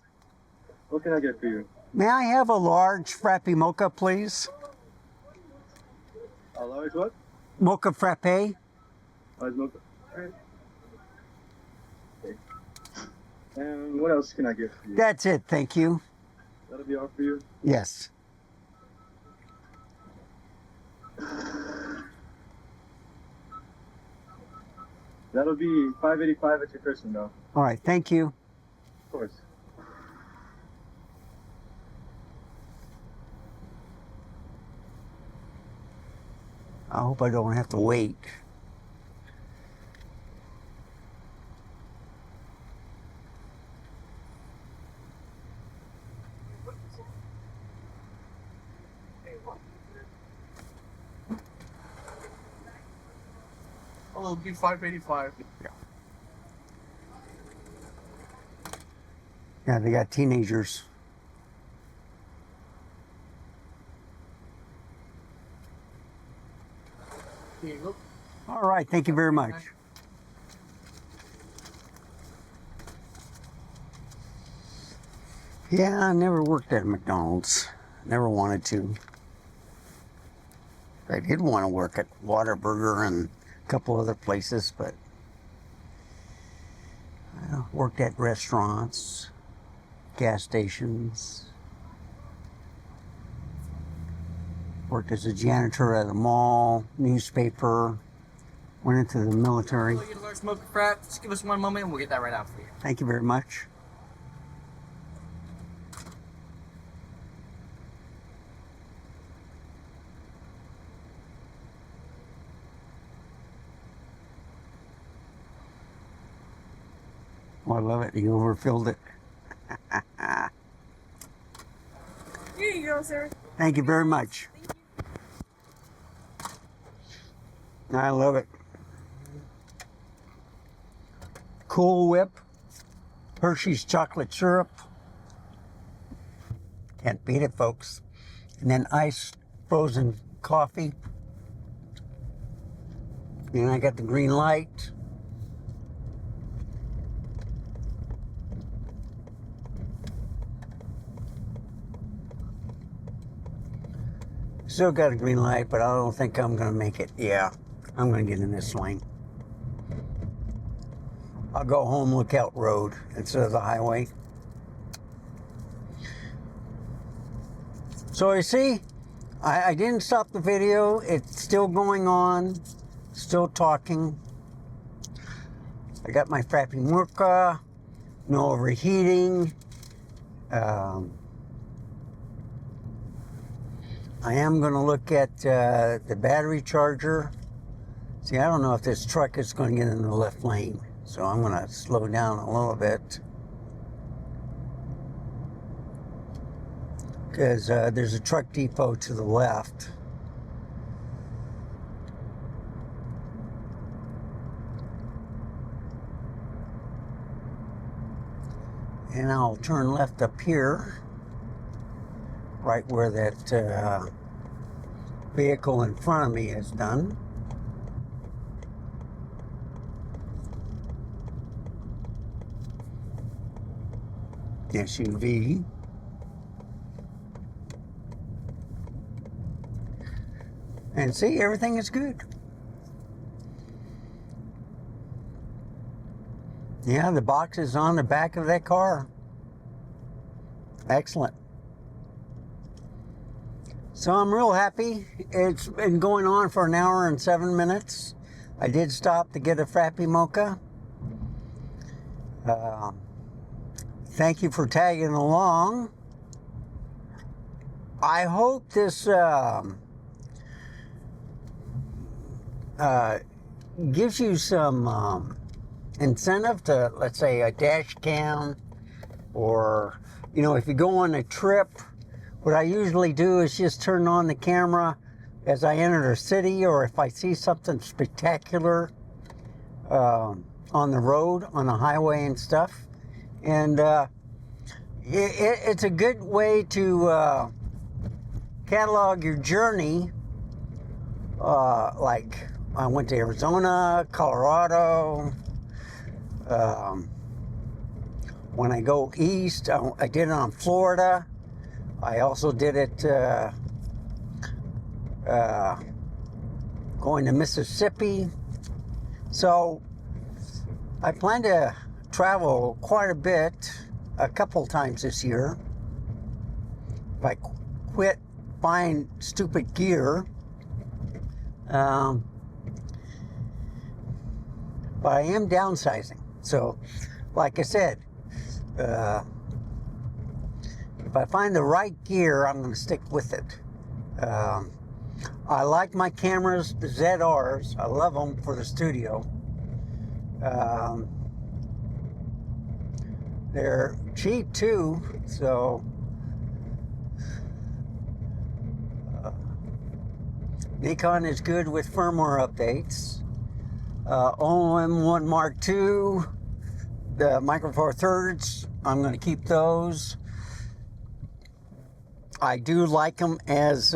[SPEAKER 2] What can I get for you?
[SPEAKER 1] May I have a large Frappy Mocha, please?
[SPEAKER 2] A large what?
[SPEAKER 1] Mocha Frappe.
[SPEAKER 2] Large mocha. All right. Okay. And what else can I get for you?
[SPEAKER 1] That's it, thank you.
[SPEAKER 2] That'll be all for you?
[SPEAKER 1] Yes.
[SPEAKER 2] That'll be $5.85 at your first window.
[SPEAKER 1] All right, thank you.
[SPEAKER 2] Of course.
[SPEAKER 1] I hope I don't have to wait.
[SPEAKER 3] Oh, it'll be $5.85.
[SPEAKER 1] Yeah, they got teenagers.
[SPEAKER 3] Here you go.
[SPEAKER 1] All right, thank you very much. Yeah, I never worked at McDonald's. Never wanted to. I did want to work at Whataburger and a couple other places, but I worked at restaurants, gas stations, worked as a janitor at a mall, newspaper, went into the military.
[SPEAKER 4] Get a large smoker frat. Just give us one moment and we'll get that right out for you.
[SPEAKER 1] Thank you very much. Oh, I love it. You overfilled it.
[SPEAKER 5] Here you go, sir.
[SPEAKER 1] Thank you very much. I love it. Cool Whip, Hershey's chocolate syrup. Can't beat it, folks. And then iced frozen coffee. And I got the green light. Still got a green light, but I don't think I'm gonna make it. Yeah, I'm gonna get in this lane. I'll go home Lookout Road instead of the highway. So you see, I didn't stop the video. It's still going on, still talking. I got my Frappy Mocha, no overheating. I am going to look at the battery charger. See, I don't know if this truck is going to get in the left lane, so I'm going to slow down a little bit. Because there's a truck depot to the left. And I'll turn left up here, right where that vehicle in front of me is done. SUV. And see, everything is good. Yeah, the box is on the back of that car. Excellent. So I'm real happy. It's been going on for an hour and 7 minutes. I did stop to get a Frappy Mocha. Thank you for tagging along. I hope this gives you some incentive to, let's say, a dash cam, or, you know, if you go on a trip, what I usually do is just turn on the camera as I enter a city, or if I see something spectacular on the road, on the highway and stuff. And it's a good way to catalog your journey. Like, I went to Arizona, Colorado. When I go east, I did it on Florida. I also did it going to Mississippi. So I plan to travel quite a bit, a couple times this year. If I quit buying stupid gear. But I am downsizing. So, like I said, if I find the right gear, I'm going to stick with it. I like my cameras, the ZRs. I love them for the studio. They're cheap too, so Nikon is good with firmware updates. OM1 Mark II, the Micro Four Thirds, I'm going to keep those. I do like them as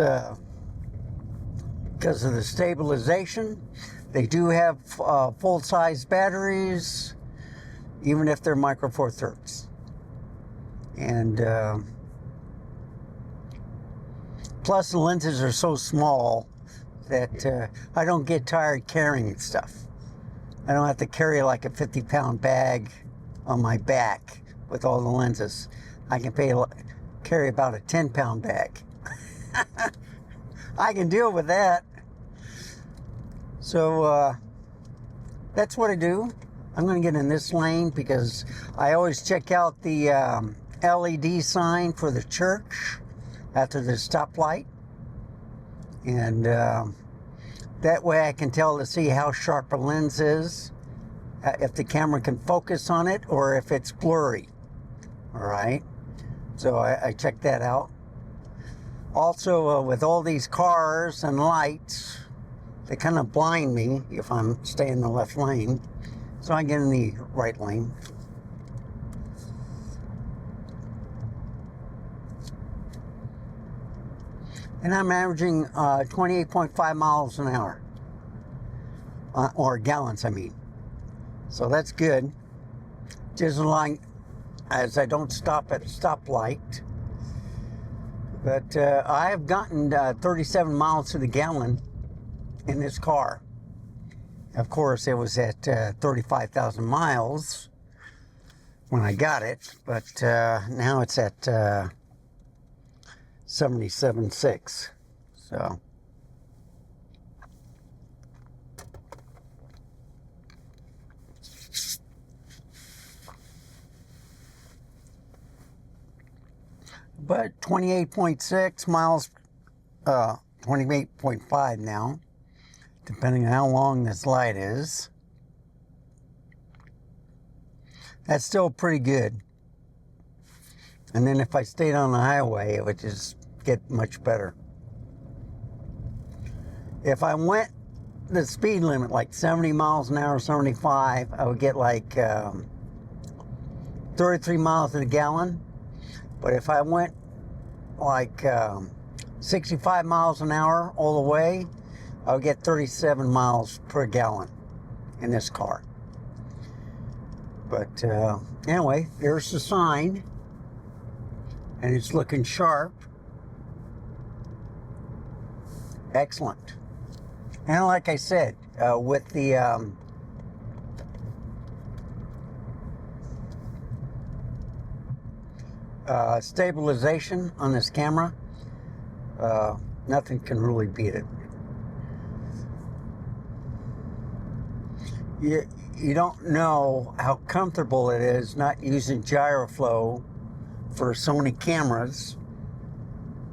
[SPEAKER 1] because of the stabilization. They do have full-size batteries, even if they're Micro Four Thirds. And plus the lenses are so small that I don't get tired carrying stuff. I don't have to carry like a 50-pound bag on my back with all the lenses. I can carry about a 10-pound bag. I can deal with that. So that's what I do. I'm going to get in this lane because I always check out the LED sign for the church after the stoplight. And that way I can tell to see how sharp a lens is, if the camera can focus on it or if it's blurry. All right. So I check that out. Also, with all these cars and lights, they kind of blind me if I'm staying in the left lane. So I get in the right lane. And I'm averaging 28.5 miles an hour. Or gallons, I mean. So that's good. Just like as I don't stop at a stoplight. But I have gotten 37 miles to the gallon in this car. Of course, it was at 35,000 miles when I got it, but now it's at 77.6. So but 28.6 miles, 28.5 now, depending on how long this light is. That's still pretty good. And then if I stayed on the highway, it would just get much better. If I went the speed limit, like 70 miles an hour, 75, I would get like 33 miles to the gallon. But if I went like 65 miles an hour all the way, I would get 37 miles per gallon in this car. But anyway, there's the sign. And it's looking sharp. Excellent. And like I said, with the stabilization on this camera, nothing can really beat it. You don't know how comfortable it is not using gyroflow for Sony cameras.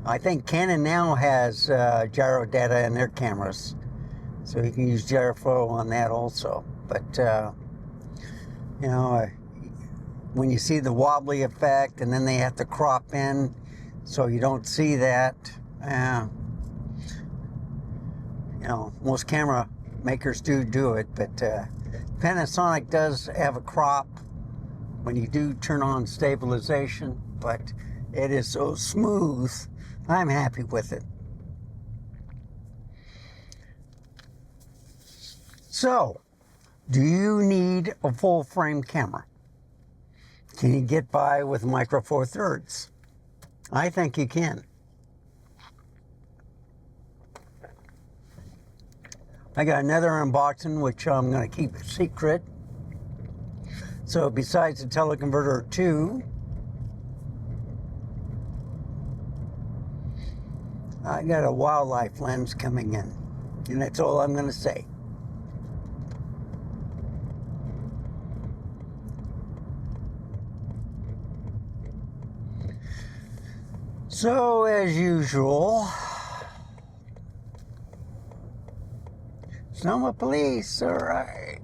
[SPEAKER 1] I think Canon now has gyro data in their cameras, so you can use gyroflow on that also. But you know, when you see the wobbly effect, and then they have to crop in, so you don't see that. You know, most camera makers do it, but Panasonic does have a crop when you do turn on stabilization, but it is so smooth. I'm happy with it. So, do you need a full frame camera? Can you get by with micro four thirds? I think you can. I got another unboxing which I'm going to keep a secret. So besides the teleconverter 2, I got a wildlife lens coming in, and that's all I'm going to say. So as usual, Sonoma police, all right.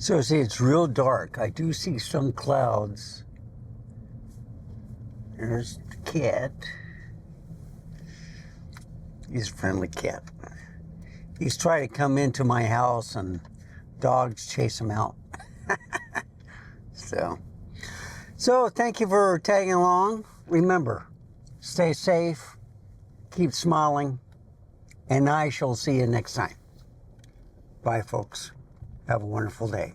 [SPEAKER 1] So see, it's real dark. I do see some clouds. There's the cat. He's a friendly cat. He's trying to come into my house and dogs chase him out. So thank you for tagging along. Remember, stay safe, keep smiling, and I shall see you next time. Bye, folks. Have a wonderful day.